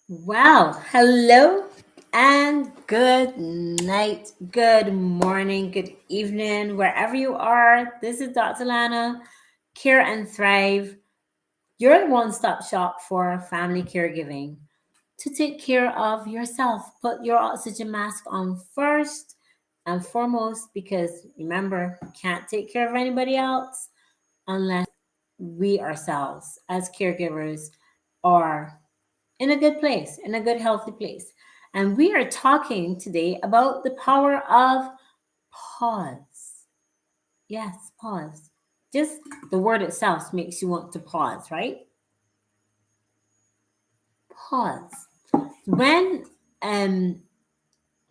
Well, hello and good night, good morning, good evening, wherever you are. This is Dr. Lana, Care and Thrive, your one stop shop for family caregiving. To take care of yourself, put your oxygen mask on first and foremost because remember, you can't take care of anybody else unless we ourselves, as caregivers, are in a good place, in a good, healthy place. And we are talking today about the power of pause. Yes, pause. Just the word itself makes you want to pause, right? Pause. When um,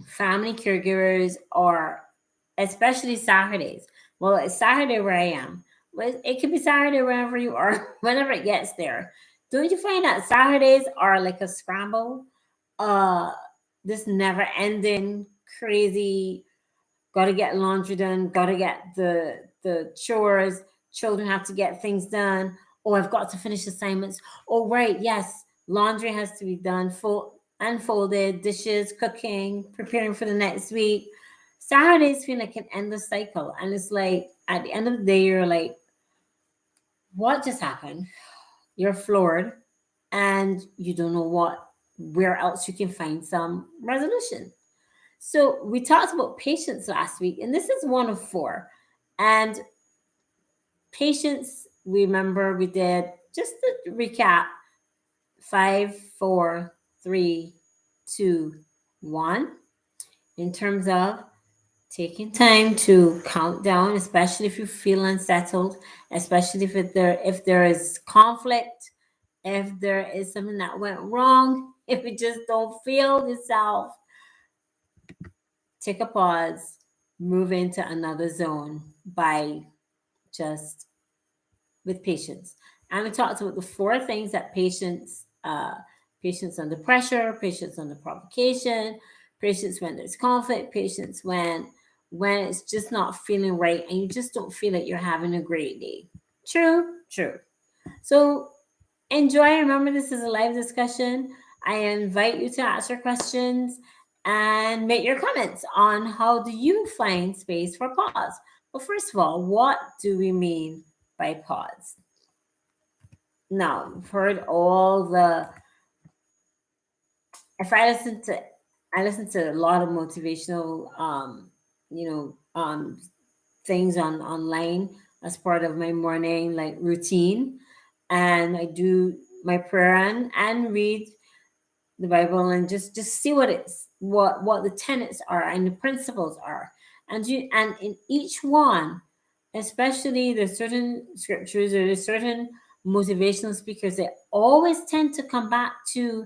family caregivers are, especially Saturdays, well, it's Saturday where I am, but it could be Saturday wherever you are, whenever it gets there. Don't you find that Saturdays are like a scramble? Uh, this never ending, crazy, gotta get laundry done, gotta get the chores, children have to get things done. Oh, I've got to finish assignments. Oh, right, yes, laundry has to be done, full unfolded, dishes, cooking, preparing for the next week. Saturdays feel like an endless cycle. And it's like at the end of the day, you're like, what just happened? You're floored and you don't know where else you can find some resolution. So we talked about patience last week, and this is one of four. And patience, remember we did, just to recap, five, four, three, two, one. In terms of taking time to count down, especially if you feel unsettled, especially if there is conflict, if there is something that went wrong, if you just don't feel yourself, take a pause, move into another zone by just with patience. And we talked about the four things that patience under pressure, patience under provocation, patience when there's conflict, patience when it's just not feeling right and you just don't feel like you're having a great day. True, true. So enjoy. Remember, this is a live discussion. I invite you to ask your questions and make your comments on how do you find space for pause. Well, first of all, what do we mean by pause? Now, you've heard all the. If I listen to a lot of motivational, things on online as part of my morning like routine, and I do my prayer and read the Bible and just see what the tenets are and the principles are. And in each one, especially there's certain scriptures or there's certain motivational speakers that always tend to come back to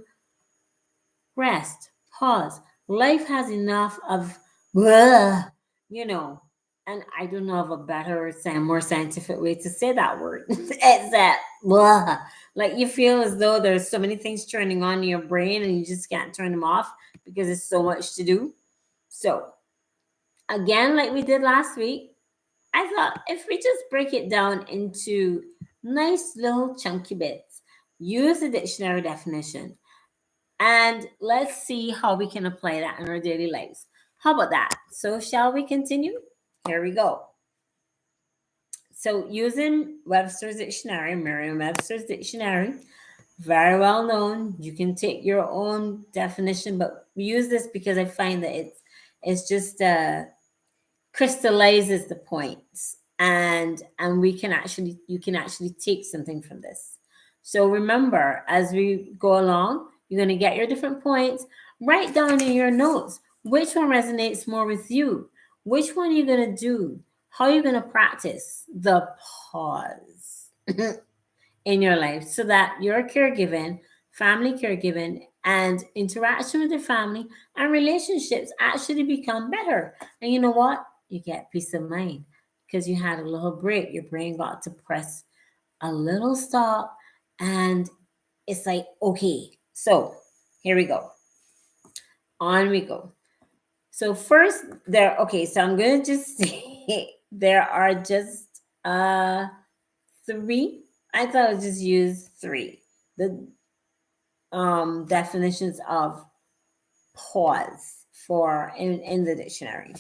rest, pause. Life has enough of blah, you know, and I don't know of a better, more scientific way to say that word. It's that blah. Like you feel as though there's so many things turning on in your brain and you just can't turn them off because there's so much to do. So, again, like we did last week, I thought if we just break it down into nice little chunky bits, use the dictionary definition, and let's see how we can apply that in our daily lives. How about that? So, shall we continue? Here we go. So, using Webster's Dictionary, Merriam Webster's Dictionary, very well known. You can take your own definition, but we use this because I find that it's just crystallizes the points, and we can actually you can actually take something from this. So remember, as we go along, you're going to get your different points. Write down in your notes which one resonates more with you, which one you're going to do, how you're going to practice the pause in your life so that your caregiving, family caregiving, and interaction with your family and relationships actually become better. And you know what? You get peace of mind because you had a little break. Your brain got to press a little stop, and it's like, okay, so here we go. On we go. So first okay, so I'm gonna just say there are just three. I thought I'd just use three. The definitions of pause for in the dictionary.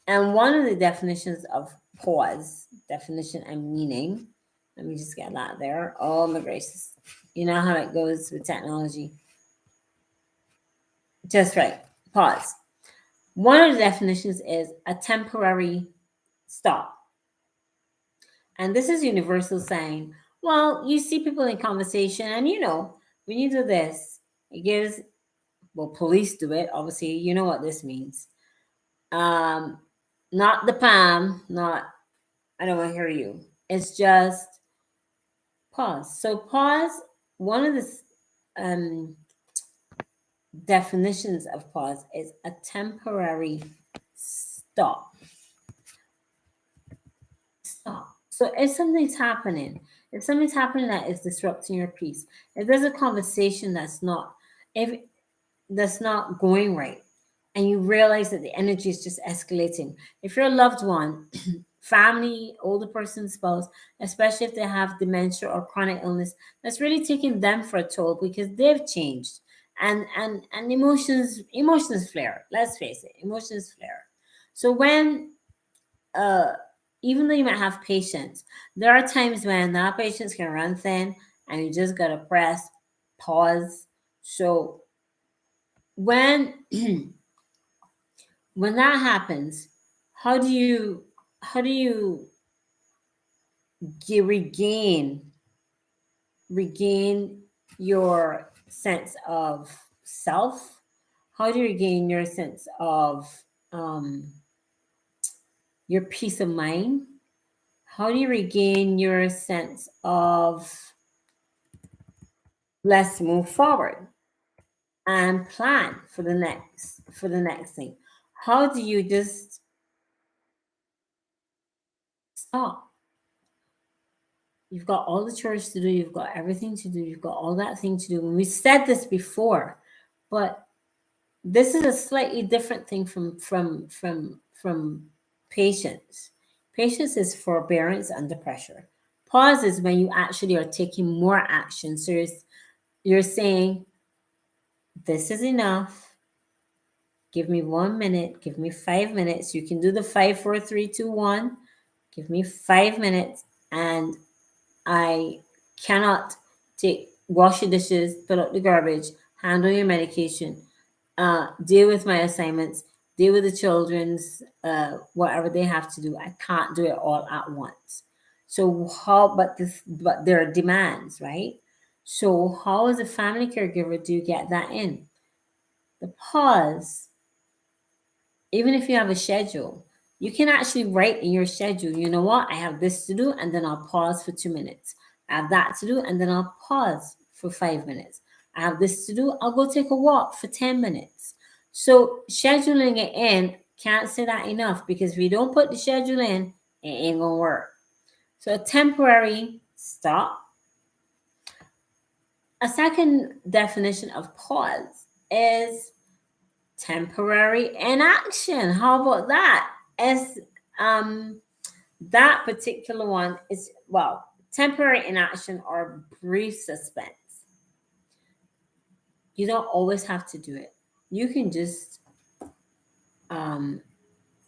And one of the definitions of pause, definition and meaning, let me just get that there. Oh my gracious. You know how it goes with technology. Just right. Pause. One of the definitions is a temporary stop. And this is universal saying, well, you see people in conversation, and when you do this, it gives, well, police do it. Obviously, you know what this means. Um, not the palm, not, I don't want to hear you. It's just pause. So, pause, one of the um, definitions of pause is a temporary stop. Stop. So if something's happening that is disrupting your peace, if there's a conversation if that's not going right, and you realize that the energy is just escalating, if your loved one, family, older person, spouse, especially if they have dementia or chronic illness, that's really taking them for a toll because they've changed, and emotions flare. Let's face it, emotions flare. So when uh even though you might have patience, there are times when that patience can run thin, and you just gotta press pause. So when when that happens, how do you how do you regain your sense of self? How do you regain your sense of um, your peace of mind? How do you regain your sense of let's move forward and plan for the next thing? How do you just stop? You've got all the chores to do, you've got everything to do, you've got all that thing to do. And we said this before, but this is a slightly different thing from patience. Patience is forbearance under pressure. Pause is when you actually are taking more action. So you're saying, this is enough. Give me 1 minute. Give me 5 minutes. You can do the 5, 4, 3, 2, 1. Give me 5 minutes, and I cannot take wash your dishes, put up the garbage, handle your medication, deal with my assignments, deal with the children's whatever they have to do. I can't do it all at once. So how? But there are demands, right? So how, as a family caregiver, do you get that in? The pause, even if you have a schedule, you can actually write in your schedule, you know what, I have this to do, and then I'll pause for 2 minutes. I have that to do, and then I'll pause for 5 minutes. I have this to do, I'll go take a walk for 10 minutes. So scheduling it in, can't say that enough, because if you don't put the schedule in, it ain't gonna work. So a temporary stop. A second definition of pause is temporary inaction. How about that? As that particular one is, well, temporary inaction or brief suspense. You don't always have to do it. You can just um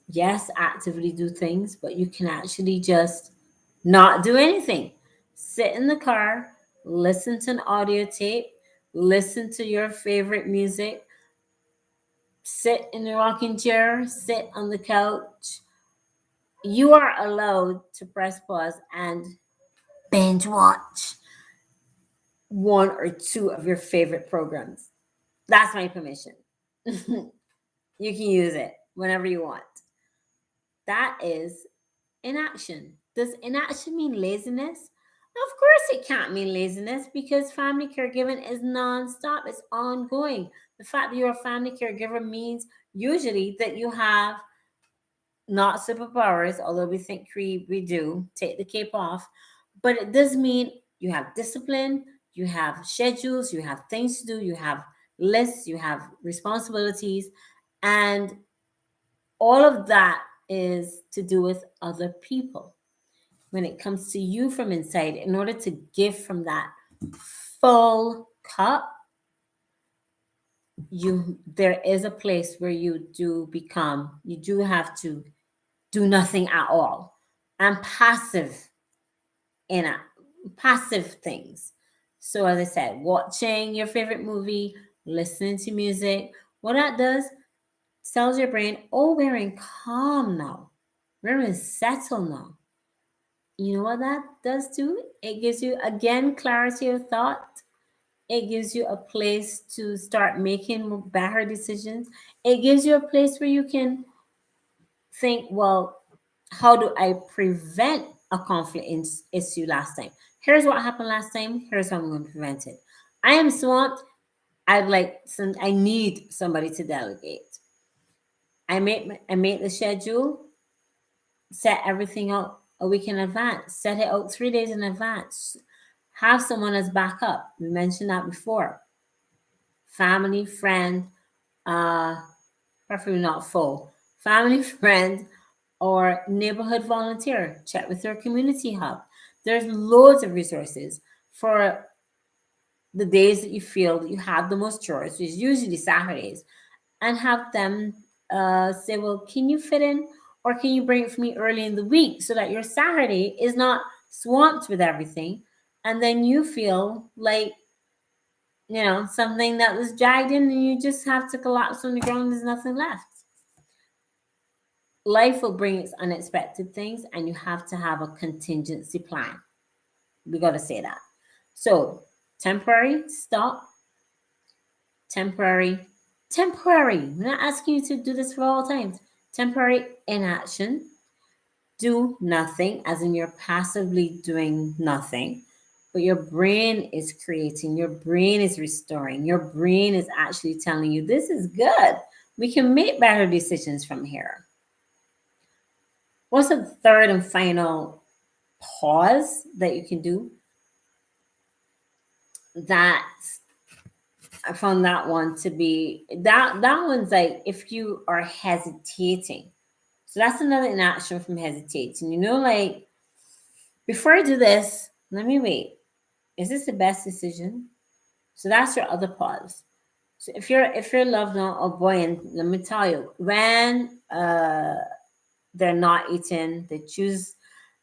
yes, actively do things, but you can actually just not do anything. Sit in the car, listen to an audio tape, listen to your favorite music, sit in the rocking chair, sit on the couch. You are allowed to press pause and binge watch one or two of your favorite programs. That's my permission. You can use it whenever you want. That is inaction. Does inaction mean laziness? Of course, it can't mean laziness, because family caregiving is non-stop, it's ongoing. The fact that you're a family caregiver means usually that you have not superpowers, although we think we do, take the cape off. But it does mean you have discipline, you have schedules, you have things to do, you have lists, you have responsibilities, and all of that is to do with other people. When it comes to you from inside, in order to give from that full cup, there is a place where you do have to do nothing at all, and in a passive things. So as I said, watching your favorite movie, listening to music, what that does tells your brain, oh, we're in calm now, we're in settle now. You know what that does too? It gives you again clarity of thought. It gives you a place to start making better decisions. It gives you a place where you can think, well, how do I prevent a issue last time? Here's what happened last time. Here's how I'm going to prevent it. I am swamped. I need somebody to delegate. I make the schedule, set everything out a week in advance, set it out 3 days in advance. Have someone as backup. We mentioned that before. Family, friend, uh, preferably not full. Family, friend, or neighborhood volunteer. Check with your community hub. There's loads of resources for the days that you feel that you have the most chores, which is usually Saturdays, and have them say, well, can you fit in, or can you bring it for me early in the week so that your Saturday is not swamped with everything, and then you feel like something that was dragged in and you just have to collapse on the ground. There's nothing left. Life will bring its unexpected things, and you have to have a contingency plan. We got to say that. So, temporary, stop. Temporary, temporary. We're not asking you to do this for all times. Temporary inaction. Do nothing, as in you're passively doing nothing, but your brain is creating, your brain is restoring, your brain is actually telling you this is good. We can make better decisions from here. What's the third and final pause that you can do? That I found that one to be that one's like if you are hesitating. So that's another inaction from hesitating. Like before I do this, let me wait. Is this the best decision? So that's your other pause. So if you're loved one, oh boy, and let me tell you, when they're not eating, they choose,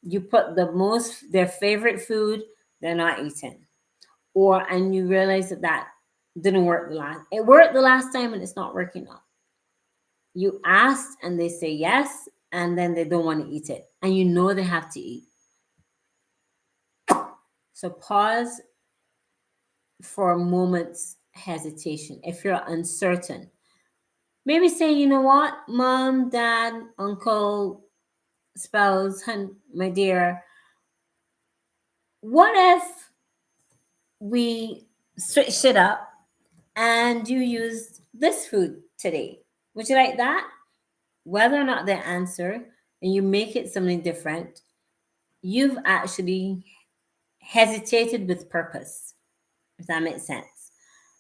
you put their favorite food, they're not eating, and you realize that didn't work it worked the last time and it's not working now. You asked and they say yes, and then they don't want to eat it, and they have to eat. So pause for a moment's hesitation. If you're uncertain, maybe say, you know what, mom, dad, uncle, spouse, my dear, what if we switch it up and you use this food today? Would you like that? Whether or not they answer and you make it something different, you've actually hesitated with purpose, if that makes sense.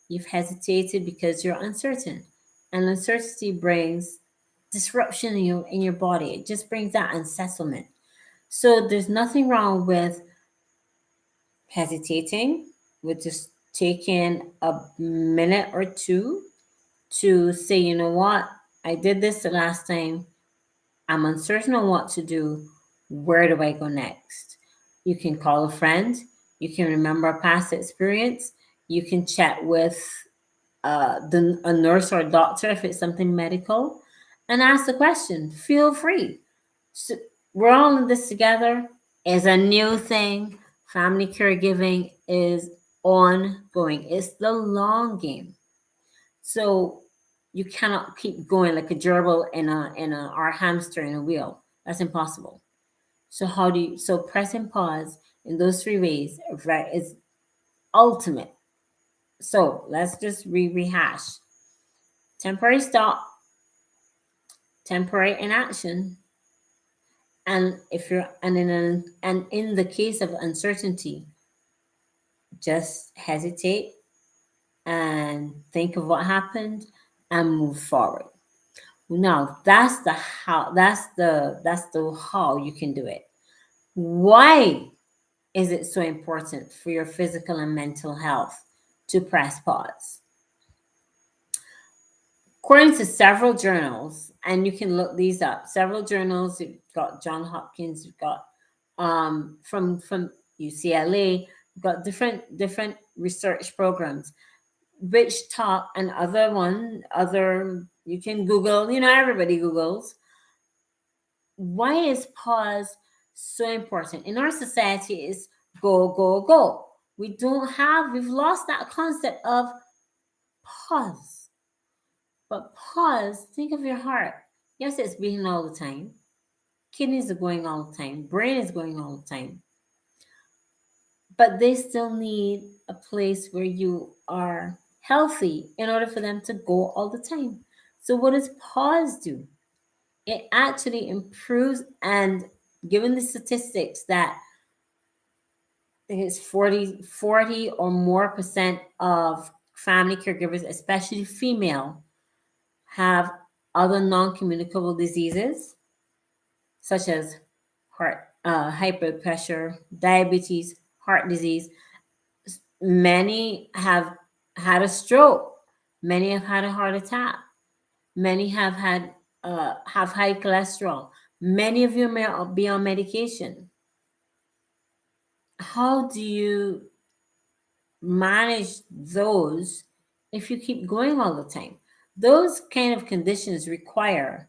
You've hesitated because you're uncertain, and uncertainty brings disruption in your body. It just brings that unsettlement. So there's nothing wrong with hesitating, with just taking a minute or two to say, you know what, I did this the last time. I'm uncertain on what to do. Where do I go next? You can call a friend. You can remember a past experience. You can chat with a nurse or a doctor if it's something medical, and ask the question. Feel free. So we're all in this together. It's a new thing. Family caregiving is ongoing. It's the long game. So you cannot keep going like a gerbil or hamster in a wheel. That's impossible. So press and pause in those three ways, right, is ultimate. So let's just rehash. Temporary stop, temporary inaction, and in the case of uncertainty, just hesitate and think of what happened and move forward. Now that's the how. That's the how you can do it. Why is it so important for your physical and mental health to press pause. According to several journals, and you can look these up, several journals, you've got John Hopkins, you've got from UCLA, you've got different research programs which talk, and other you can Google, everybody Googles. Why is pause so important? In our society, is go, go, go. We've lost that concept of pause. But pause, think of your heart. Yes, it's beating all the time. Kidneys are going all the time. Brain is going all the time. But they still need a place where you are healthy in order for them to go all the time. So what does pause do? It actually improves, and given the statistics that I think it's 40 or more percent of family caregivers, especially female, have other non-communicable diseases such as high blood pressure, diabetes, heart disease. Many have had a stroke. Many have had a heart attack. Many have high cholesterol. Many of you may be on medication. How do you manage those if you keep going all the time? Those kind of conditions require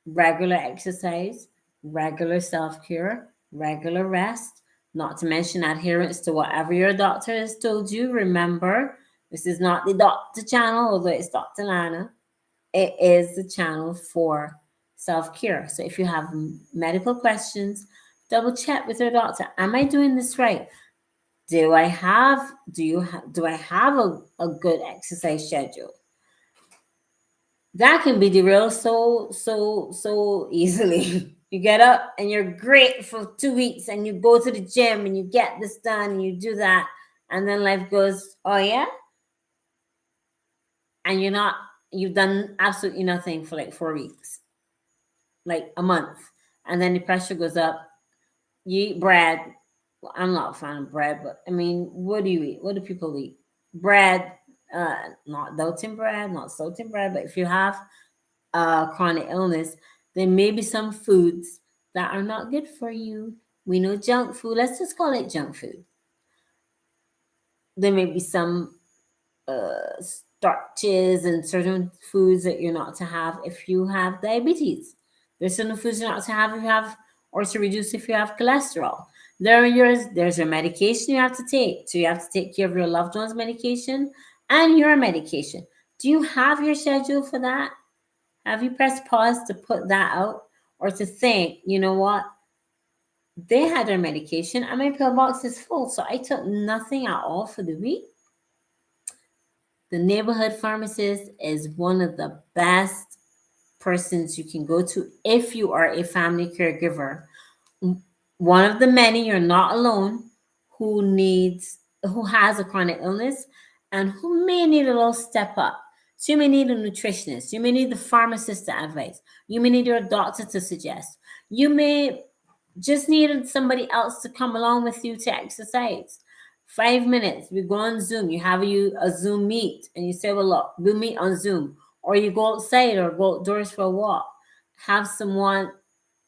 regular exercise, regular self care, regular rest, not to mention adherence to whatever your doctor has told you. Remember, this is not the doctor channel, although it's Dr. Lana. It is the channel for self care. So if you have medical questions, double check with your doctor. Am I doing this right? Do I have a good exercise schedule? That can be derailed so easily. You get up and you're great for 2 weeks, and you go to the gym and you get this done and you do that, and then life goes, oh yeah, and you've done absolutely nothing for like 4 weeks, like a month, and then the pressure goes up. You eat bread. Well, I'm not a fan of bread, but I mean, what do you eat? What do people eat? Bread, not Doulton bread, not Sultan bread, but if you have chronic illness, there may be some foods that are not good for you. We know junk food, let's just call it junk food. There may be some starches and certain foods that you're not to have if you have diabetes. There's certain foods you're not to have if you have, or to reduce if you have cholesterol. There's your medication you have to take. So you have to take care of your loved one's medication and your medication. Do you have your schedule for that? Have you pressed pause to put that out, or to think, you know what? They had their medication and my pill box is full, so I took nothing at all for the week. The neighborhood pharmacist is one of the best persons you can go to if you are a family caregiver. One of the many, you're not alone, who has a chronic illness and who may need a little step up. So you may need a nutritionist, you may need the pharmacist to advise, you may need your doctor to suggest, you may just need somebody else to come along with you to exercise. 5 minutes, we go on Zoom, you have a Zoom meet, and you say, well, look, we'll meet on Zoom. Or you go outside or go outdoors for a walk. Have someone,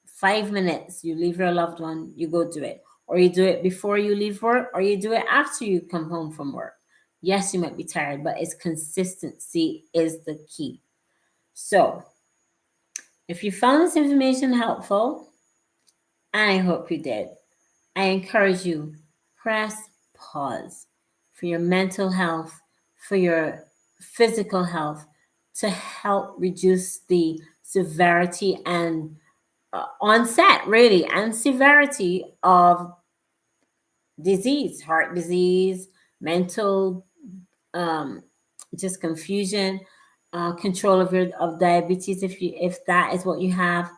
5 minutes, you leave your loved one, you go do it. Or you do it before you leave work, or you do it after you come home from work. Yes, you might be tired, but it's consistency is the key. So, if you found this information helpful, and I hope you did, I encourage you, press pause for your mental health, for your physical health, to help reduce the severity and onset, really, and severity of disease, heart disease, mental, um, just confusion, control of diabetes, if that is what you have.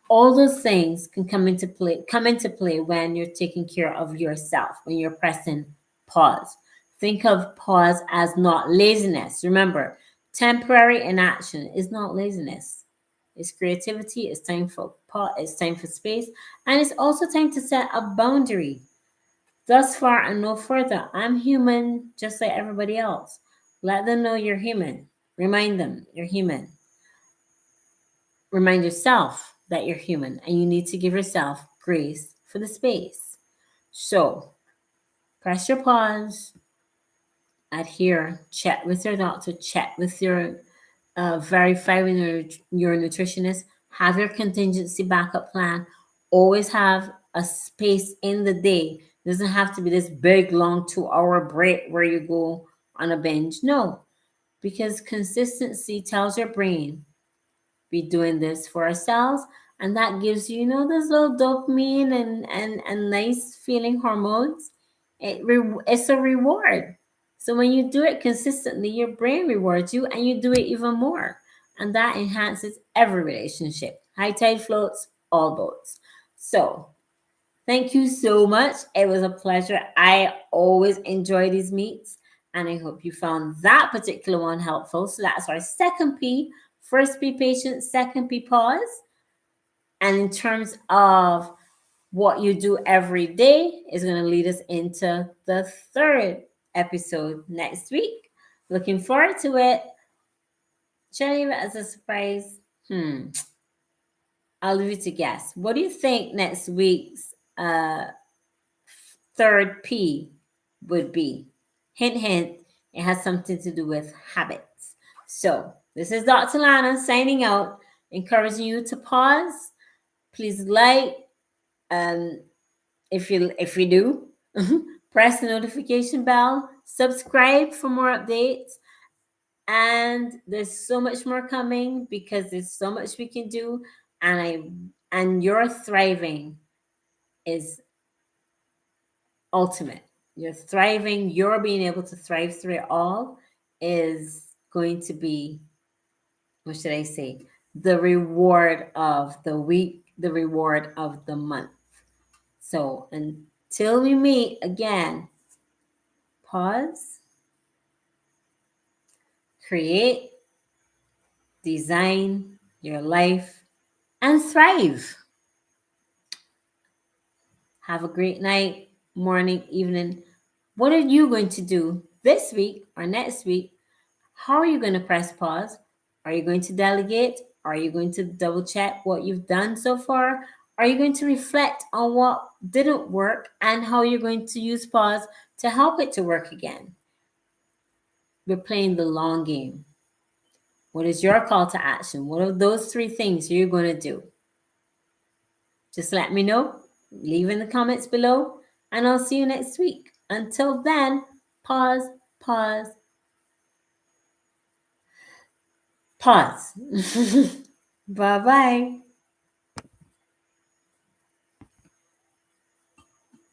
All those things can come into play when you're taking care of yourself, when you're pressing pause. Think of pause as not laziness. Remember, temporary inaction is not laziness. It's creativity. It's time for pause. It's time for space, and it's also time to set a boundary. Thus far and no further. I'm human just like everybody else. Let them know you're human. Remind them you're human. Remind yourself that you're human and you need to give yourself grace for the space. So, press your pause, adhere, check with your doctor, check with your verify with your nutritionist, have your contingency backup plan, always have a space in the day. It doesn't have to be this big, long 2 hour break where you go on a binge. No, because consistency tells your brain be doing this for ourselves, and that gives you, those little dopamine and nice feeling hormones. It's a reward. So when you do it consistently, your brain rewards you and you do it even more, and that enhances every relationship. High tide floats all boats. So thank you so much. It was a pleasure. I always enjoy these meets, and I hope you found that particular one helpful. So that's our second P. First P, patient, second P, pause. And in terms of what you do every day, is going to lead us into the third episode next week. Looking forward to it. Should I leave it as a surprise? I'll leave you to guess. What do you think next week's third P would be? Hint, hint, it has something to do with habits. So, this is Dr. Lana signing out, encouraging you to pause. Please like, um, if you do, press the notification bell, subscribe for more updates. And there's so much more coming because there's so much we can do. And your thriving is ultimate. You're thriving, you're being able to thrive through it all is going to be, what should I say, the reward of the week, the reward of the month. So until we meet again, pause, create, design your life, and thrive. Have a great night, morning, evening. What are you going to do this week or next week? How are you going to press pause? Are you going to delegate? Are you going to double check what you've done so far? Are you going to reflect on what didn't work and how you're going to use pause to help it to work again? We're playing the long game. What is your call to action? What are those 3 things you're going to do? Just let me know. Leave in the comments below, and I'll see you next week. Until then, pause, pause, pause. Bye bye.